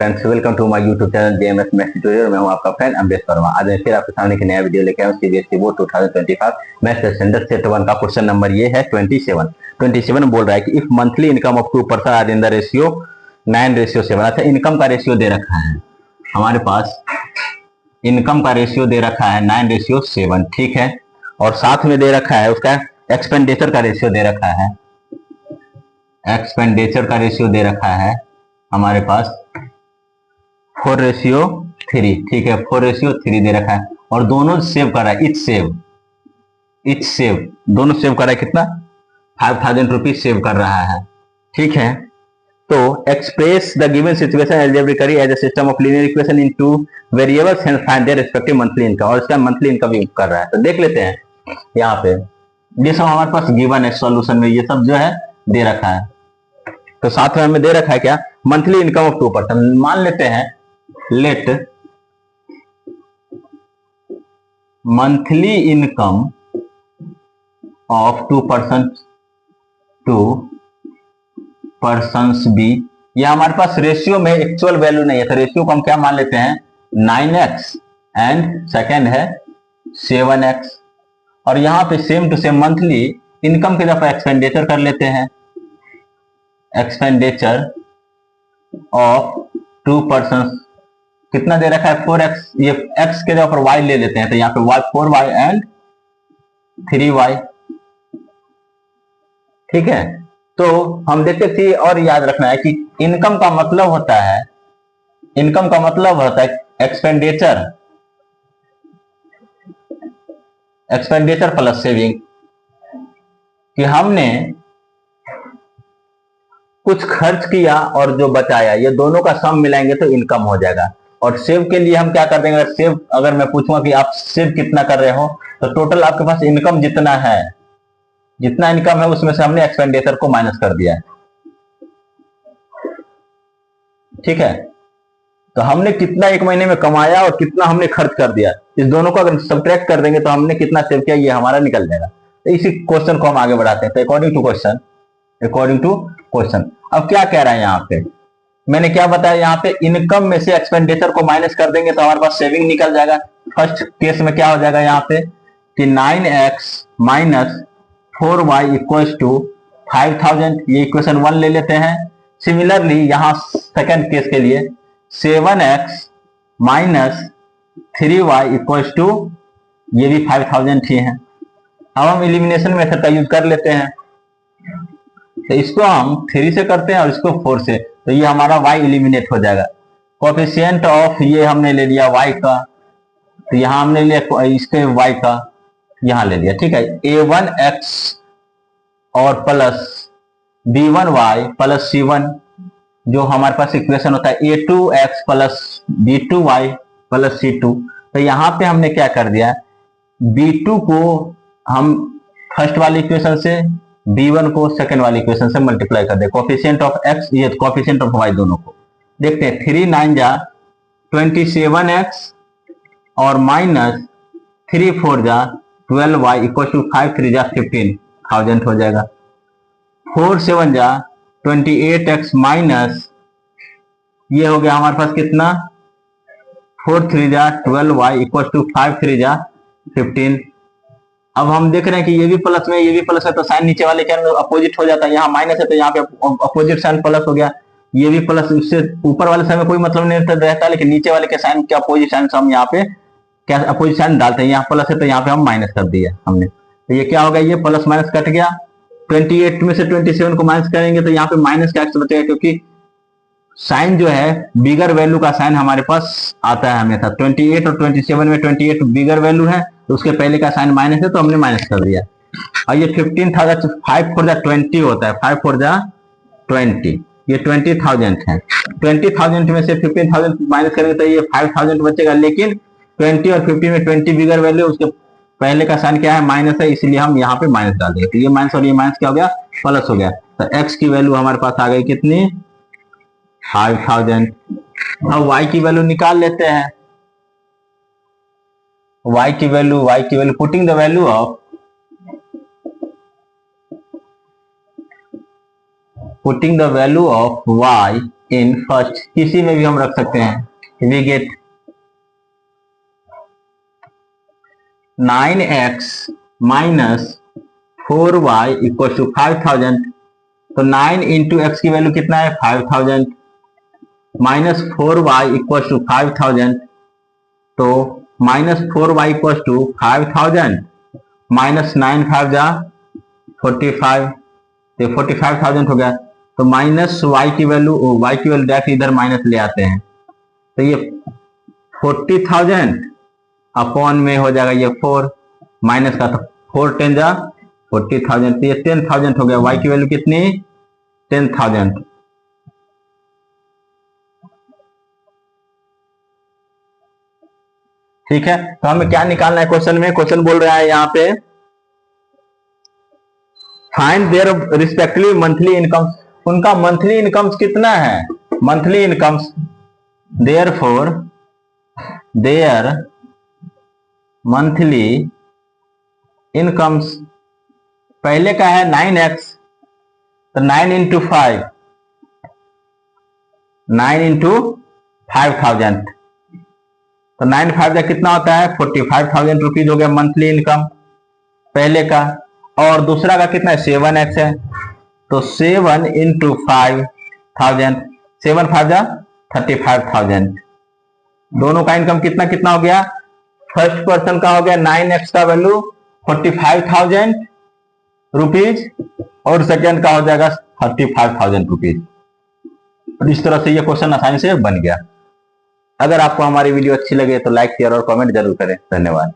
Friends, welcome to my YouTube channel JMS maths tutorial. मैं हूं आपका फ्रेंड अमरेश वर्मा। आज मैं फिर आपके सामने एक नया वीडियो लेके आया हूं CBSE board 2025 maths standard set 1 का क्वेश्चन नंबर ये है 27 बोल रहा है कि if monthly income of 2 person are in the ratio 9:7। अच्छा, इनकम का रेशियो दे रखा है हमारे पास, इनकम का रेशियो दे रखा है 9:7, ठीक है। और साथ में दे रखा है उसका एक्सपेंडिचर का रेशियो दे रखा है, एक्सपेंडिचर का रेशियो दे रखा है हमारे पास 4:3, ठीक है, 4:3 दे रखा है। और दोनों सेव कर रहा है, इच सेव दोनों सेव कर रहा है कितना, 5000 रुपीज सेव कर रहा है, ठीक है। तो express the given situation algebraically as a system of linear equation in two variables and find their respective monthly income. और इसका मंथली इनकम यूज कर रहा है। तो देख लेते हैं यहाँ पे ये सब हमारे पास गिवन है सॉल्यूशन में, ये सब जो है दे रखा है। तो साथ में हमें दे रखा है क्या, मंथली इनकम ऑफ 2 पर्सन। मान लेते हैं let monthly income of 2 persons be. यह हमारे पास रेशियो में एक्चुअल वैल्यू नहीं है, तो रेशियो को हम क्या मान लेते हैं 9x एंड सेकेंड है 7x। और यहां पे same to same monthly income की तरफ एक्सपेंडिचर कर लेते हैं, एक्सपेंडिचर ऑफ 2 पर्सन्स कितना दे रखा है 4x, ये x के जगह पर y ले लेते हैं, तो यहाँ पे y 4y एंड 3y, ठीक है। तो हम देखते थे, और याद रखना है कि इनकम का मतलब होता है, इनकम का मतलब होता है एक्सपेंडिचर, एक्सपेंडिचर प्लस सेविंग, कि हमने कुछ खर्च किया और जो बचाया, ये दोनों का सम मिलाएंगे तो इनकम हो जाएगा। और सेव के लिए हम क्या कर देंगे, सेव अगर मैं पूछूंगा कि आप सेव कितना कर रहे हो, तो टोटल आपके पास इनकम जितना है, जितना इनकम है उसमें से हमने एक्सपेंडिचर को माइनस कर दिया है, ठीक है। तो हमने कितना एक महीने में कमाया और कितना हमने खर्च कर दिया, इस दोनों को अगर सब्ट्रैक्ट कर देंगे तो हमने कितना सेव किया ये हमारा निकल जाएगा। तो इसी क्वेश्चन को हम आगे बढ़ाते हैं। तो अकॉर्डिंग टू क्वेश्चन अब क्या कह रहा है यहाँ पे, मैंने क्या बताया, यहाँ पे इनकम में से एक्सपेंडिचर को माइनस कर देंगे तो हमारे पास सेविंग निकल जाएगा। फर्स्ट केस में क्या हो जाएगा यहाँ पे कि 9x minus 4y equals to 5000, ये इक्वेशन 1 ले लेते हैं। सिमिलरली यहाँ सेकंड केस के लिए 7x minus 3y equals to, ये भी 5000 ही है। अब हम एलिमिनेशन मेथड का यूज कर लेते हैं, तो इसको हम 3 से करते हैं और इसको 4 से, तो ये हमारा y एलिमिनेट हो जाएगा। कोफिशिएंट ऑफ ये हमने ले लिया y का, तो यहां हमने लिया इसके y का यहां ले लिया, ठीक है। a1x और प्लस b1y प्लस c1, जो हमारे पास इक्वेशन होता है a2x plus b2y plus c2। तो यहां पे हमने क्या कर दिया, b2 को हम फर्स्ट वाली इक्वेशन से, b1 को सेकेंड वाली इक्वेशन से मल्टीप्लाई कर दे। कोफिशिएंट ऑफ x, ये कोफिशिएंट ऑफ y दोनों को देखते हैं। 3 9 जा 27x और माइनस 3 4 जा 12y इक्वल टू 5 3 जा 15,000 हो जाएगा। 4 7 जा 28x माइनस, ये हो गया हमारे पास कितना 4 3 जा 12y इक्वल टू 5 3 जा 15। अब हम देख रहे हैं कि ये भी प्लस में, ये भी प्लस है, तो साइन नीचे वाले के अपोजिट हो जाता है। यहाँ माइनस है तो यहाँ पे अपोजिट साइन प्लस हो गया, ये भी प्लस, इससे ऊपर वाले साइन में कोई मतलब नहीं रहता, लेकिन नीचे वाले के साइन के अपोजिट साइन हम यहाँ पे क्या अपोजिट साइन डालते हैं। यहाँ प्लस है तो यहाँ पे हम माइनस कर दिया हमने, तो ये क्या होगा, ये प्लस माइनस कट गया। 28 में से 27 को माइनस करेंगे तो यहाँ पे माइनस का एक्स बचेगा, क्योंकि साइन जो है बिगर वैल्यू का साइन हमारे पास आता है हमेशा। 28 और 27 में 28 बिगर वैल्यू है तो उसके पहले का साइन माइनस है, तो हमने माइनस कर दिया। और ये 15,000 5 4 जा 20 होता है, 5 4 जा 20, ये 20,000 है। 20,000 में से 15,000 माइनस करेंगे तो ये 5,000 बचेगा, लेकिन 20 और 50 में 20 बिगर वैल्यू, उसके पहले का साइन क्या है माइनस है, इसलिए हम यहाँ पे माइनस डाल देंगे। तो ये माइनस और ये माइनस क्या हो गया, प्लस हो गया। तो x की वैल्यू हमारे पास आ गई कितनी 5000। अब y की वैल्यू निकाल लेते हैं, y की वैल्यू putting the value of y in first, किसी में भी हम रख सकते हैं। We get 9x minus 4y equal to 5000। तो 9 इंटू एक्स की वैल्यू कितना है 5000 माइनस 4y इक्वल टू 5000। तो minus 4y equal to 5000 minus 9 5 जा 45, तो 45,000 हो गया। तो माइनस y की वैल्यू डायरेक्ट इधर माइनस ले आते हैं, तो ये 40,000 अपॉन में हो जाएगा ये 4 माइनस का, तो 4 10 जा 40,000, तो ये 10,000 हो गया। y की वैल्यू कितनी 10,000। ठीक है, तो हमें क्या निकालना है क्वेश्चन में? क्वेश्चन बोल रहा है यहाँ पे find their respective monthly incomes, उनका मंथली इनकम्स कितना है, monthly incomes. Therefore there monthly incomes, पहले का है 9x, तो 9 इंटू 5, 9 इंटू 5,000, तो 9 5 का कितना होता है 45,000 रुपीज हो गया मंथली इनकम पहले का। और दूसरा का कितना है 7x है, तो 7 इंटू 5,000, 7 5 जा 35,000। दोनों का इनकम कितना कितना हो गया? फर्स्ट पर्सन का हो गया 9x का वैल्यू 45,000 रुपीज और सेकेंड का हो जाएगा 35,000 रुपीज। इस तरह से ये क्वेश्चन आसानी से बन गया। अगर आपको हमारी वीडियो अच्छी लगे तो लाइक शेयर और कमेंट जरूर करें। धन्यवाद।